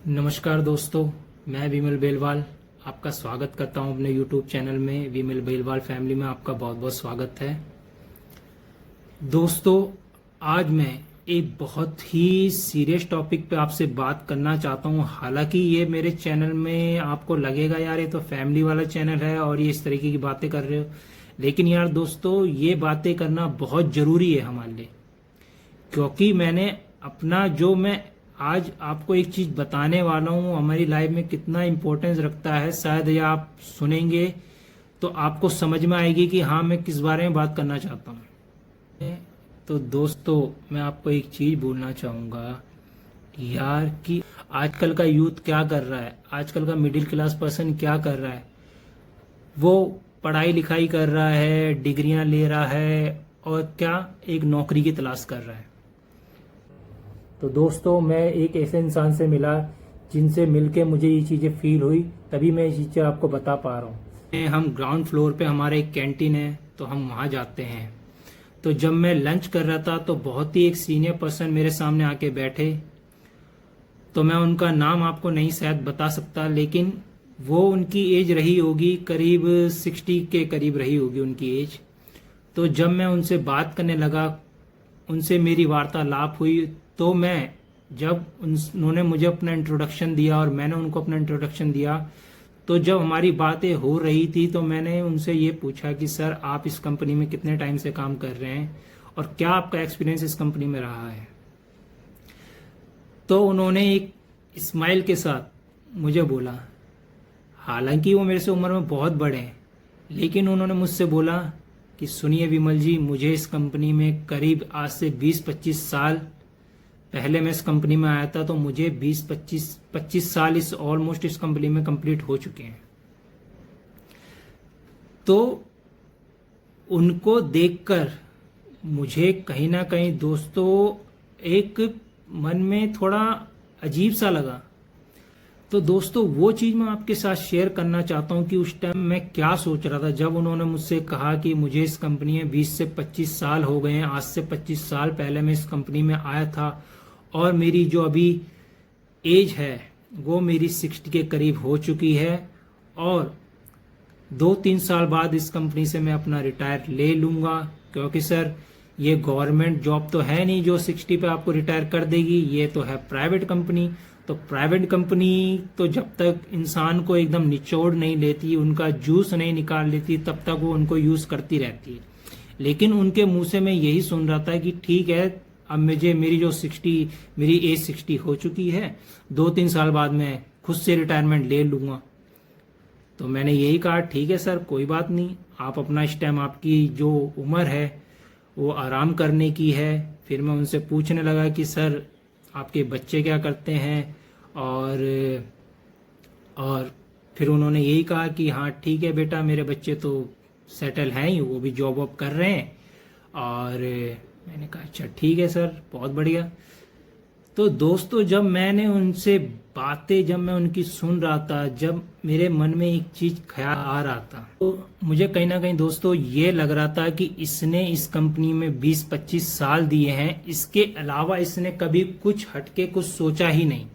नमस्कार दोस्तों, मैं विमल बेलवाल आपका स्वागत करता हूं अपने YouTube चैनल में। विमल बेलवाल फैमिली में आपका बहुत बहुत स्वागत है। दोस्तों, आज मैं एक बहुत ही सीरियस टॉपिक पे आपसे बात करना चाहता हूं। हालांकि ये मेरे चैनल में आपको लगेगा यार ये तो फैमिली वाला चैनल है और ये इस तरीके की बातें कर रहे हो, लेकिन यार दोस्तों ये बातें करना बहुत ज़रूरी है हमारे लिए। क्योंकि मैंने अपना जो मैं आज आपको एक चीज बताने वाला हूँ हमारी लाइफ में कितना इम्पोर्टेंस रखता है, शायद ये आप सुनेंगे तो आपको समझ में आएगी कि हाँ मैं किस बारे में बात करना चाहता हूँ। तो दोस्तों, मैं आपको एक चीज बोलना चाहूँगा यार कि आजकल का यूथ क्या कर रहा है, आजकल का मिडिल क्लास पर्सन क्या कर रहा है। वो पढ़ाई लिखाई कर रहा है, डिग्रियां ले रहा है और क्या एक नौकरी की तलाश कर रहा है। तो दोस्तों, मैं एक ऐसे इंसान से मिला जिनसे मिलके मुझे ये चीज़ें फील हुई, तभी मैं ये चीज़ें आपको बता पा रहा हूँ। हम ग्राउंड फ्लोर पे हमारे एक कैंटीन है तो हम वहाँ जाते हैं। तो जब मैं लंच कर रहा था तो बहुत ही एक सीनियर पर्सन मेरे सामने आके बैठे। तो मैं उनका नाम आपको नहीं शायद बता सकता, लेकिन वो उनकी एज रही होगी करीब 60 के करीब रही होगी उनकी एज। तो जब मैं उनसे बात करने लगा, उनसे मेरी वार्तालाप हुई, तो मैं जब उन्होंने मुझे अपना इंट्रोडक्शन दिया और मैंने उनको अपना इंट्रोडक्शन दिया, तो जब हमारी बातें हो रही थी तो मैंने उनसे ये पूछा कि सर आप इस कंपनी में कितने टाइम से काम कर रहे हैं और क्या आपका एक्सपीरियंस इस कंपनी में रहा है। तो उन्होंने एक स्माइल के साथ मुझे बोला, हालांकि वो मेरे से उम्र में बहुत बड़े हैं, लेकिन उन्होंने मुझसे बोला कि सुनिए विमल जी, मुझे इस कंपनी में करीब आज से 20-25 साल पहले मैं इस कंपनी में आया था, तो मुझे 20-25 साल इस ऑलमोस्ट इस कंपनी में कंप्लीट हो चुके हैं। तो उनको देखकर मुझे कहीं ना कहीं दोस्तों एक मन में थोड़ा अजीब सा लगा। तो दोस्तों, वो चीज मैं आपके साथ शेयर करना चाहता हूं कि उस टाइम मैं क्या सोच रहा था जब उन्होंने मुझसे कहा कि मुझे इस कंपनी में 20 से 25 साल हो गए हैं। आज से 25 साल पहले मैं इस कंपनी में आया था और मेरी जो अभी एज है वो मेरी 60 के करीब हो चुकी है और 2-3 साल बाद इस कंपनी से मैं अपना रिटायर ले लूंगा। क्योंकि सर ये गवर्नमेंट जॉब तो है नहीं जो 60 पे आपको रिटायर कर देगी, ये तो है प्राइवेट कंपनी। तो प्राइवेट कंपनी तो जब तक इंसान को एकदम निचोड़ नहीं लेती, उनका जूस नहीं निकाल लेती, तब तक वो उनको यूज करती रहती है। लेकिन उनके मुंह से मैं यही सुन रहा था कि ठीक है, अब मेरी जो 60 मेरी एज 60 हो चुकी है, 2-3 साल बाद मैं खुद से रिटायरमेंट ले लूंगा। तो मैंने यही कहा ठीक है सर, कोई बात नहीं, आप अपना इस टाइम आपकी जो उम्र है वो आराम करने की है। फिर मैं उनसे पूछने लगा कि सर आपके बच्चे क्या करते हैं, और फिर उन्होंने यही कहा कि हाँ ठीक है बेटा, मेरे बच्चे तो सेटल हैं ही, वो भी जॉब वॉब कर रहे हैं। और मैंने कहा अच्छा ठीक है सर, बहुत बढ़िया। तो दोस्तों, जब मैंने उनसे बातें जब मैं उनकी सुन रहा था, जब मेरे मन में एक चीज ख्याल आ रहा था, तो मुझे कहीं ना कहीं दोस्तों ये लग रहा था कि इसने इस कंपनी में 20-25 साल दिए हैं, इसके अलावा इसने कभी कुछ हटके कुछ सोचा ही नहीं।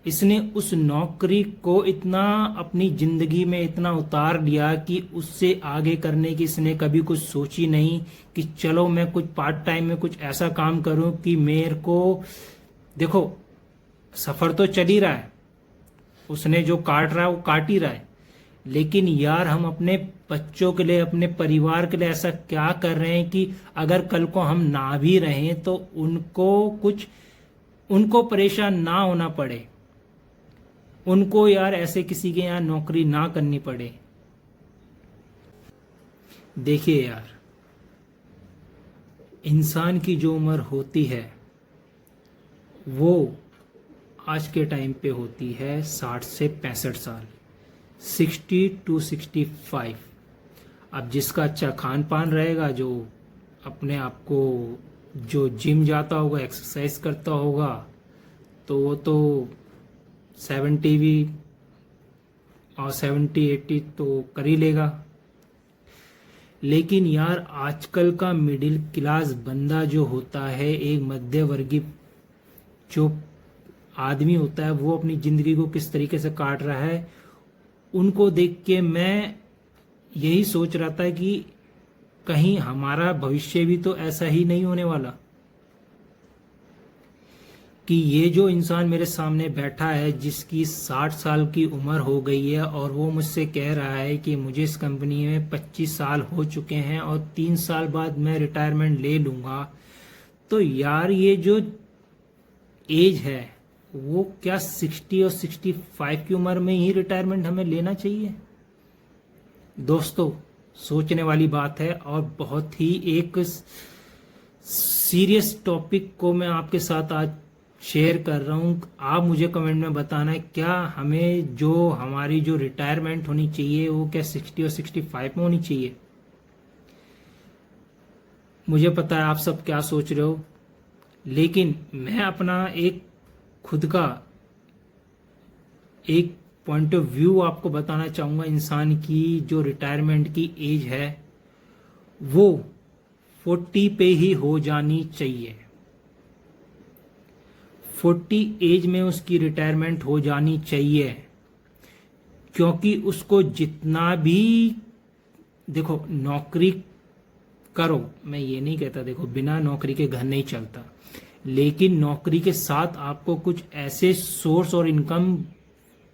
इसने उस नौकरी को इतना अपनी जिंदगी में इतना उतार लिया कि उससे आगे करने की इसने कभी कुछ सोची नहीं कि चलो मैं कुछ पार्ट टाइम में कुछ ऐसा काम करूं कि मेरे को, देखो सफर तो चल ही रहा है, उसने जो काट रहा है वो काट ही रहा है, लेकिन यार हम अपने बच्चों के लिए, अपने परिवार के लिए ऐसा क्या कर रहे हैं कि अगर कल को हम ना भी रहें तो उनको परेशान ना होना पड़े, उनको यार ऐसे किसी के यहाँ नौकरी ना करनी पड़े। देखिए यार, इंसान की जो उम्र होती है वो आज के टाइम पे होती है 60 से 65 साल, 60 to 65। अब जिसका अच्छा खान पान रहेगा, जो अपने आप को जो जिम जाता होगा, एक्सरसाइज करता होगा, तो वो तो 70 भी और 70-80 तो कर ही लेगा। लेकिन यार आजकल का मिडिल क्लास बंदा जो होता है, एक मध्य वर्गीय जो आदमी होता है वो अपनी ज़िंदगी को किस तरीके से काट रहा है, उनको देख के मैं यही सोच रहा था कि कहीं हमारा भविष्य भी तो ऐसा ही नहीं होने वाला कि ये जो इंसान मेरे सामने बैठा है जिसकी 60 साल की उम्र हो गई है और वो मुझसे कह रहा है कि मुझे इस कंपनी में 25 साल हो चुके हैं और 3 साल बाद मैं रिटायरमेंट ले लूँगा, तो यार ये जो एज है वो क्या 60 और 65 की उम्र में ही रिटायरमेंट हमें लेना चाहिए? दोस्तों, सोचने वाली बात है और बहुत ही एक सीरियस टॉपिक को मैं आपके साथ आज शेयर कर रहा हूँ। आप मुझे कमेंट में बताना है क्या हमें जो हमारी जो रिटायरमेंट होनी चाहिए वो क्या 60 और 65 में होनी चाहिए? मुझे पता है आप सब क्या सोच रहे हो, लेकिन मैं अपना एक खुद का एक पॉइंट ऑफ व्यू आपको बताना चाहूँगा। इंसान की जो रिटायरमेंट की एज है वो 40 पे ही हो जानी चाहिए। 40 एज में उसकी रिटायरमेंट हो जानी चाहिए, क्योंकि उसको जितना भी देखो नौकरी करो, मैं ये नहीं कहता देखो बिना नौकरी के घर नहीं चलता, लेकिन नौकरी के साथ आपको कुछ ऐसे सोर्स और इनकम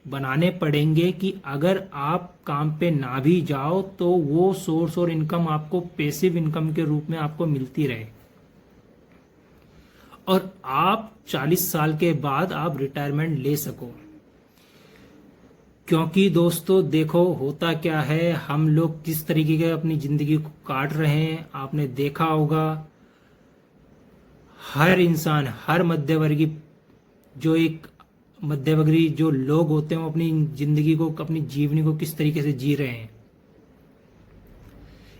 बनाने पड़ेंगे कि अगर आप काम पे ना भी जाओ तो वो सोर्स और इनकम आपको पैसिव इनकम के रूप में आपको मिलती रहे और आप 40 साल के बाद आप रिटायरमेंट ले सको। क्योंकि दोस्तों देखो होता क्या है, हम लोग किस तरीके के अपनी जिंदगी को काट रहे हैं आपने देखा होगा। हर इंसान, हर मध्यवर्गीय जो एक मध्यवर्गीय जो लोग होते हैं वो अपनी जिंदगी को, अपनी जीवनी को किस तरीके से जी रहे हैं।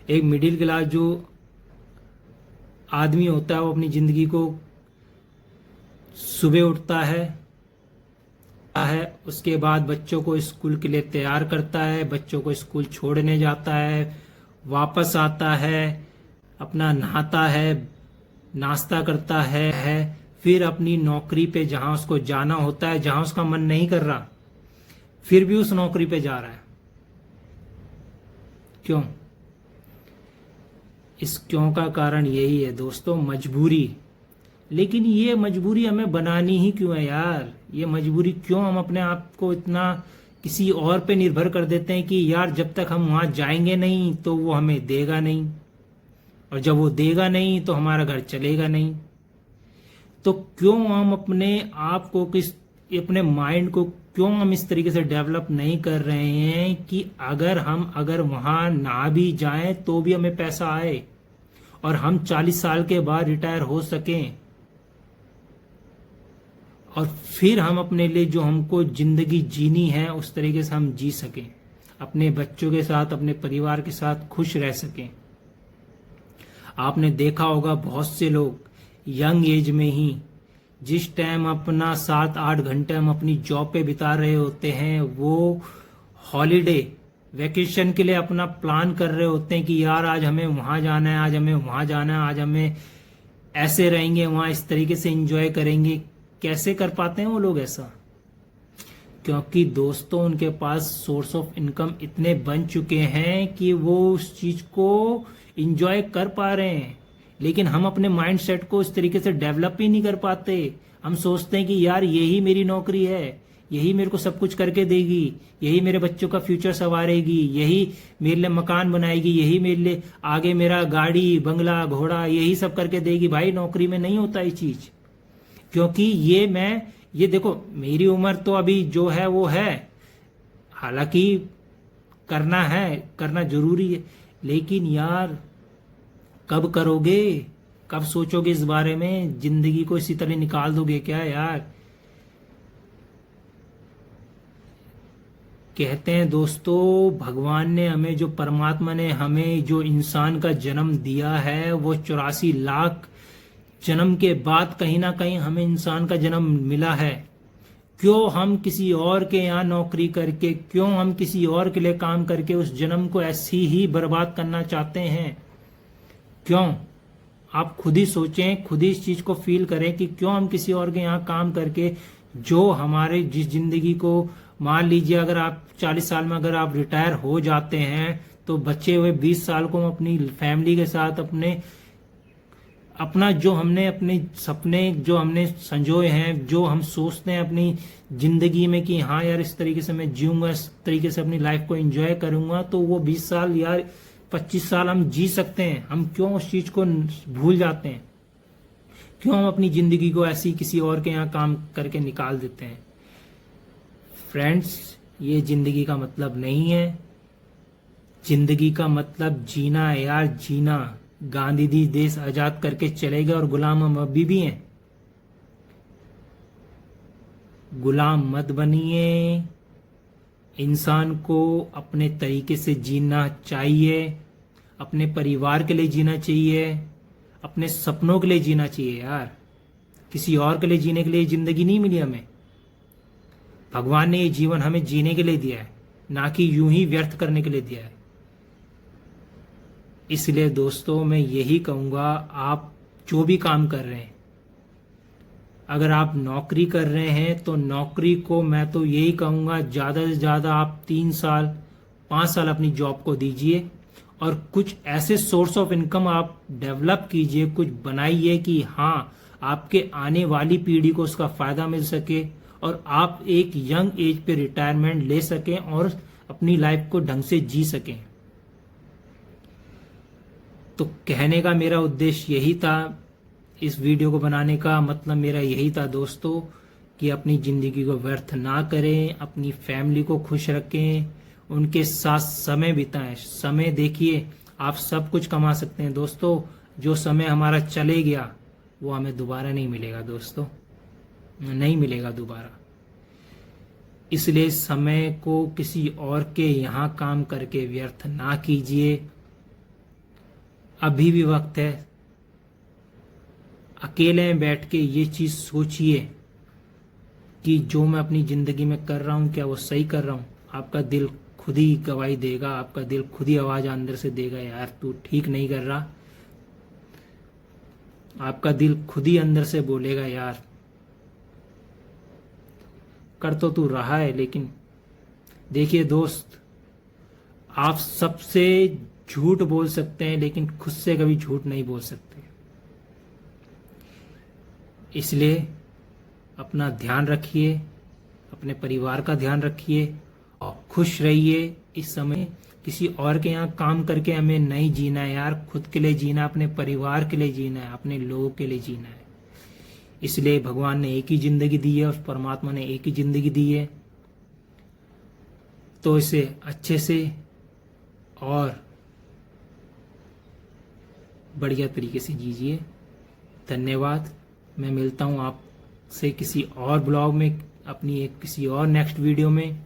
एक मिडिल क्लास जो आदमी होता है वो अपनी जिंदगी को सुबह उठता है, उसके बाद बच्चों को स्कूल के लिए तैयार करता है, बच्चों को स्कूल छोड़ने जाता है, वापस आता है, अपना नहाता है, नाश्ता करता है, फिर अपनी नौकरी पे जहां उसको जाना होता है, जहां उसका मन नहीं कर रहा फिर भी उस नौकरी पे जा रहा है। क्यों? इस क्यों का कारण यही है दोस्तों, मजबूरी। लेकिन ये मजबूरी हमें बनानी ही क्यों है यार? ये मजबूरी क्यों हम अपने आप को इतना किसी और पे निर्भर कर देते हैं कि यार जब तक हम वहां जाएंगे नहीं तो वो हमें देगा नहीं, और जब वो देगा नहीं तो हमारा घर चलेगा नहीं। तो क्यों हम अपने आप को अपने माइंड को क्यों हम इस तरीके से डेवलप नहीं कर रहे हैं कि अगर वहां ना भी जाएं तो भी हमें पैसा आए और हम 40 साल के बाद रिटायर हो सकें और फिर हम अपने लिए जो हमको जिंदगी जीनी है उस तरीके से हम जी सकें, अपने बच्चों के साथ, अपने परिवार के साथ खुश रह सकें। आपने देखा होगा बहुत से लोग यंग एज में ही जिस टाइम अपना 7-8 घंटे हम अपनी जॉब पे बिता रहे होते हैं, वो हॉलीडे वेकेशन के लिए अपना प्लान कर रहे होते हैं कि यार आज हमें वहां जाना है, आज हमें वहां जाना है, आज हमें ऐसे रहेंगे, वहां इस तरीके से एंजॉय करेंगे। कैसे कर पाते हैं वो लोग ऐसा? क्योंकि दोस्तों उनके पास सोर्स ऑफ इनकम इतने बन चुके हैं कि वो उस चीज को एंजॉय कर पा रहे हैं। लेकिन हम अपने माइंड सेट को इस तरीके से डेवलप ही नहीं कर पाते। हम सोचते हैं कि यार यही मेरी नौकरी है, यही मेरे को सब कुछ करके देगी, यही मेरे बच्चों का फ्यूचर संवारेगी, यही मेरे लिए मकान बनाएगी, यही मेरे लिए आगे मेरा गाड़ी बंगला घोड़ा यही सब करके देगी। भाई नौकरी में नहीं होता ये चीज। क्योंकि ये देखो मेरी उम्र तो अभी जो है वो है, हालांकि करना है, करना जरूरी है, लेकिन यार कब करोगे? कब सोचोगे इस बारे में? जिंदगी को इसी तरह निकाल दोगे क्या यार? कहते हैं दोस्तों भगवान ने हमें, जो परमात्मा ने हमें जो इंसान का जन्म दिया है वो 84 लाख जन्म के बाद कहीं ना कहीं हमें इंसान का जन्म मिला है। क्यों हम किसी और के यहाँ नौकरी करके, क्यों हम किसी और के लिए काम करके उस जन्म को ऐसी ही बर्बाद करना चाहते हैं? क्यों? आप खुद ही सोचें, खुद ही इस चीज को फील करें कि क्यों हम किसी और के यहाँ काम करके जो हमारे जिस जिंदगी को, मान लीजिए अगर आप 40 साल में अगर आप रिटायर हो जाते हैं तो बचे हुए 20 साल को हम अपनी फैमिली के साथ अपना जो हमने अपने सपने जो हमने संजोए हैं, जो हम सोचते हैं अपनी जिंदगी में कि हाँ यार इस तरीके से मैं जीऊंगा, इस तरीके से अपनी लाइफ को एंजॉय करूंगा, तो वो 20 साल यार 25 साल हम जी सकते हैं। हम क्यों उस चीज को भूल जाते हैं? क्यों हम अपनी जिंदगी को ऐसी किसी और के यहाँ काम करके निकाल देते हैं? फ्रेंड्स, ये जिंदगी का मतलब नहीं है। जिंदगी का मतलब जीना है यार, जीना। गांधी जी देश आजाद करके चले गए और गुलाम हम अभी भी हैं। गुलाम मत बनिए। इंसान को अपने तरीके से जीना चाहिए, अपने परिवार के लिए जीना चाहिए, अपने सपनों के लिए जीना चाहिए यार। किसी और के लिए जीने के लिए जिंदगी नहीं मिली हमें। भगवान ने ये जीवन हमें जीने के लिए दिया है, ना कि यूं ही व्यर्थ करने के लिए दिया है। इसलिए दोस्तों मैं यही कहूंगा, आप जो भी काम कर रहे हैं, अगर आप नौकरी कर रहे हैं तो नौकरी को मैं तो यही कहूंगा ज़्यादा से ज़्यादा आप 3 साल 5 साल अपनी जॉब को दीजिए और कुछ ऐसे सोर्स ऑफ इनकम आप डेवलप कीजिए, कुछ बनाइए कि हाँ आपके आने वाली पीढ़ी को उसका फ़ायदा मिल सके और आप एक यंग एज पे रिटायरमेंट ले सकें और अपनी लाइफ को ढंग से जी सकें। तो कहने का मेरा उद्देश्य यही था, इस वीडियो को बनाने का मतलब मेरा यही था दोस्तों, कि अपनी ज़िंदगी को व्यर्थ ना करें, अपनी फैमिली को खुश रखें, उनके साथ समय बिताएं। समय देखिए, आप सब कुछ कमा सकते हैं दोस्तों, जो समय हमारा चले गया वो हमें दोबारा नहीं मिलेगा दोस्तों, नहीं मिलेगा दोबारा। इसलिए समय को किसी और के यहाँ काम करके व्यर्थ ना कीजिए। अभी भी वक्त है। अकेले में बैठ के ये चीज़ सोचिए कि जो मैं अपनी ज़िंदगी में कर रहा हूँ क्या वो सही कर रहा हूँ। आपका दिल खुद ही गवाही देगा, आपका दिल खुद ही आवाज़ अंदर से देगा, यार तू ठीक नहीं कर रहा। आपका दिल खुद ही अंदर से बोलेगा यार कर तो तू रहा है। लेकिन देखिए दोस्त, आप सबसे झूठ बोल सकते हैं लेकिन खुद से कभी झूठ नहीं बोल सकते। इसलिए अपना ध्यान रखिए, अपने परिवार का ध्यान रखिए और खुश रहिए। इस समय किसी और के यहाँ काम करके हमें नहीं जीना है यार, खुद के लिए जीना, अपने परिवार के लिए जीना है, अपने लोगों के लिए जीना है। इसलिए भगवान ने एक ही जिंदगी दी है, उस परमात्मा ने एक ही जिंदगी दी है, तो इसे अच्छे से और बढ़िया तरीके से जीजिए। धन्यवाद। मैं मिलता हूँ आपसे किसी और ब्लॉग में, अपनी एक किसी और नेक्स्ट वीडियो में।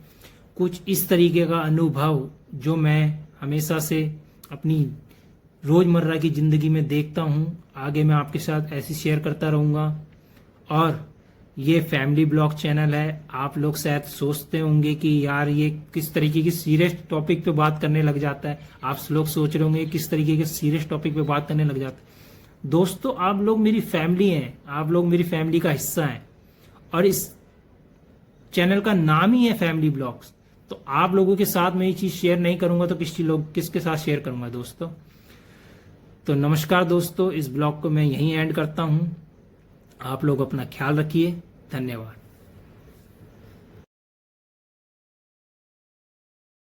कुछ इस तरीके का अनुभव जो मैं हमेशा से अपनी रोज़मर्रा की ज़िंदगी में देखता हूँ, आगे मैं आपके साथ ऐसे शेयर करता रहूँगा। और ये फैमिली ब्लॉग चैनल है। आप लोग शायद सोचते होंगे कि यार ये किस तरीके की सीरियस टॉपिक पे बात करने लग जाता है। आप लोग सोच रहे होंगे किस तरीके के सीरियस टॉपिक पे बात करने लग जाता है। दोस्तों, आप लोग मेरी फैमिली हैं, आप लोग मेरी फैमिली का हिस्सा हैं और इस चैनल का नाम ही है फैमिली ब्लॉग्स। तो आप लोगों के साथ मैं ये चीज़ शेयर नहीं करूंगा तो किसके साथ शेयर करूंगा दोस्तों। तो नमस्कार दोस्तों, इस ब्लॉग को मैं यहीं एंड करता हूं। आप लोग अपना ख्याल रखिए। धन्यवाद।